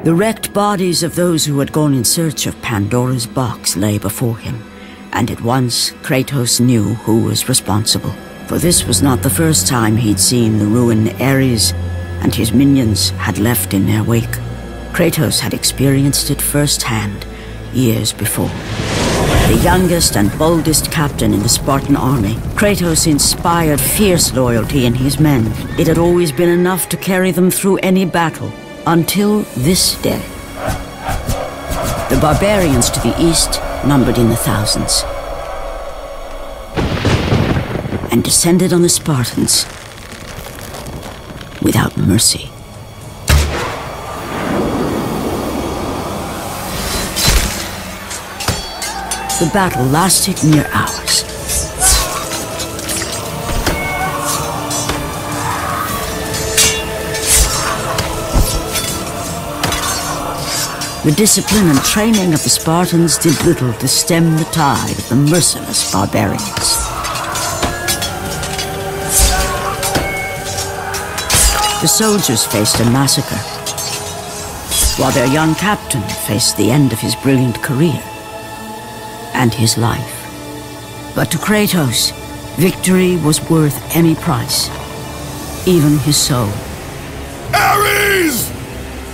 The wrecked bodies of those who had gone in search of Pandora's box lay before him, and at once Kratos knew who was responsible. For this was not the first time he'd seen the ruin Ares and his minions had left in their wake. Kratos had experienced it firsthand years before. The youngest and boldest captain in the Spartan army, Kratos inspired fierce loyalty in his men. It had always been enough to carry them through any battle, until this day. The barbarians to the east numbered in the thousands, and descended on the Spartans without mercy. The battle lasted mere hours. The discipline and training of the Spartans did little to stem the tide of the merciless barbarians. The soldiers faced a massacre, while their young captain faced the end of his brilliant career and his life. But to Kratos, victory was worth any price, even his soul. Ares!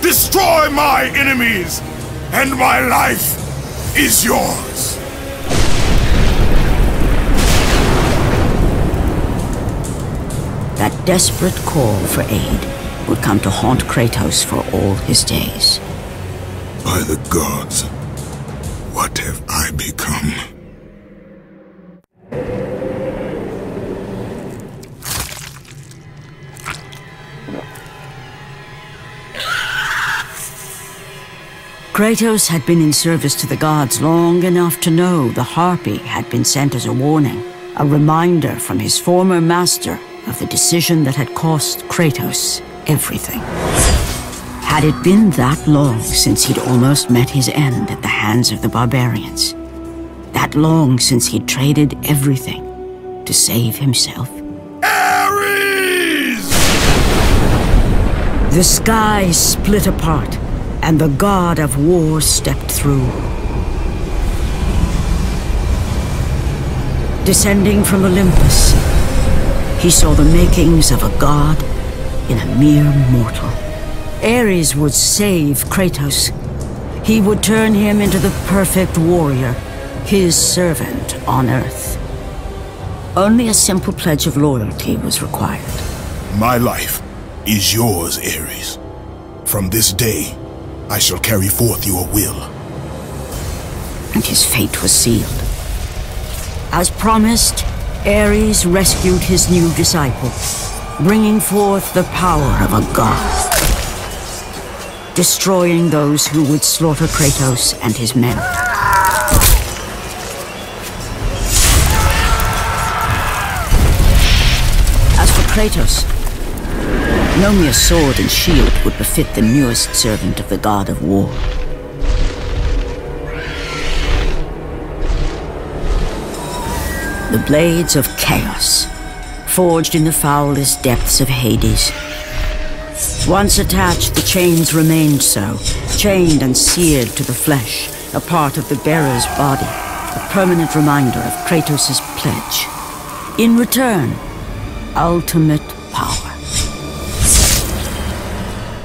Destroy my enemies, and my life is yours! That desperate call for aid would come to haunt Kratos for all his days. By the gods, what have I become? Kratos had been in service to the gods long enough to know the Harpy had been sent as a warning, a reminder from his former master of the decision that had cost Kratos everything. Had it been that long since he'd almost met his end at the hands of the barbarians? That long since he'd traded everything to save himself? Ares! The sky split apart, and the god of war stepped through. Descending from Olympus, he saw the makings of a god in a mere mortal. Ares would save Kratos. He would turn him into the perfect warrior, his servant on Earth. Only a simple pledge of loyalty was required. My life is yours, Ares. From this day, I shall carry forth your will. And his fate was sealed. As promised, Ares rescued his new disciple, bringing forth the power of a god, destroying those who would slaughter Kratos and his men. As for Kratos, no mere sword and shield would befit the newest servant of the god of war. The blades of chaos, forged in the foulest depths of Hades. Once attached, the chains remained so, chained and seared to the flesh, a part of the bearer's body, a permanent reminder of Kratos' pledge. In return, ultimate power.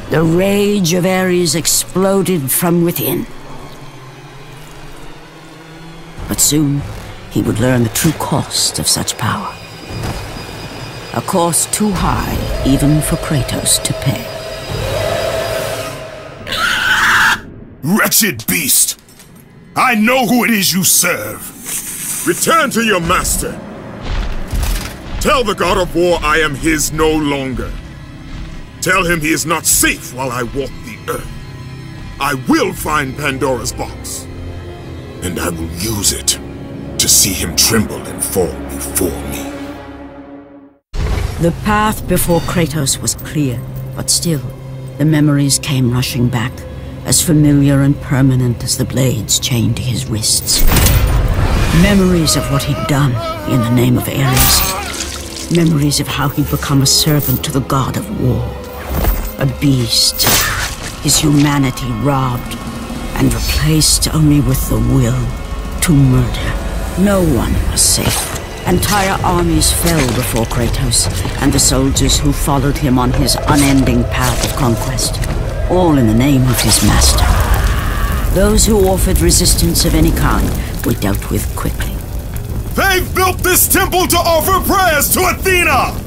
The rage of Ares exploded from within. But soon, he would learn the true cost of such power. A cost too high even for Kratos to pay. Wretched beast! I know who it is you serve! Return to your master! Tell the god of war I am his no longer. Tell him he is not safe while I walk the earth. I will find Pandora's box, and I will use it to see him tremble and fall before me. The path before Kratos was clear, but still, the memories came rushing back, as familiar and permanent as the blades chained to his wrists. Memories of what he'd done in the name of Ares. Memories of how he'd become a servant to the god of war. A beast, his humanity robbed, and replaced only with the will to murder. No one was safe. Entire armies fell before Kratos and the soldiers who followed him on his unending path of conquest, all in the name of his master. Those who offered resistance of any kind were dealt with quickly. They've built this temple to offer prayers to Athena!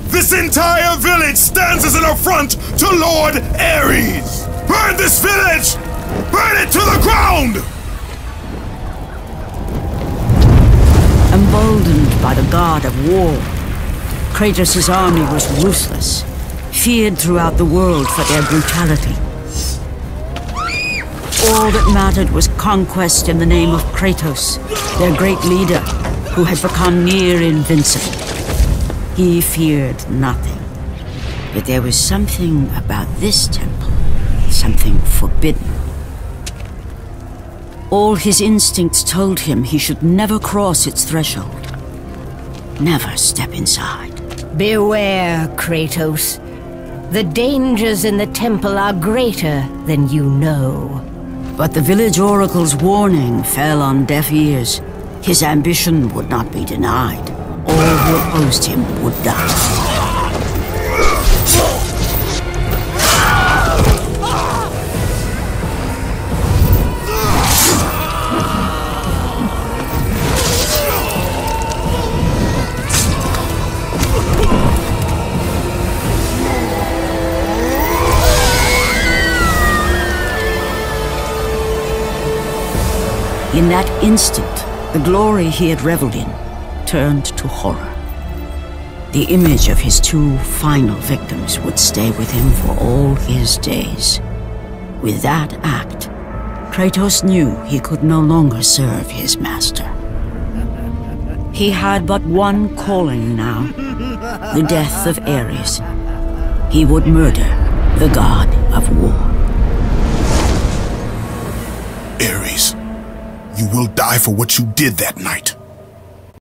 This entire village stands as an affront to Lord Ares! Burn this village! Burn it to the ground! Emboldened by the god of war, Kratos' army was ruthless, feared throughout the world for their brutality. All that mattered was conquest in the name of Kratos, their great leader, who had become near invincible. He feared nothing. But there was something about this temple, something forbidden. All his instincts told him he should never cross its threshold. Never step inside. Beware, Kratos. The dangers in the temple are greater than you know. But the village oracle's warning fell on deaf ears. His ambition would not be denied. All who opposed him would die. In that instant, the glory he had reveled in turned to horror. The image of his two final victims would stay with him for all his days. With that act, Kratos knew he could no longer serve his master. He had but one calling now, the death of Ares. He would murder the god of war. Ares, you will die for what you did that night.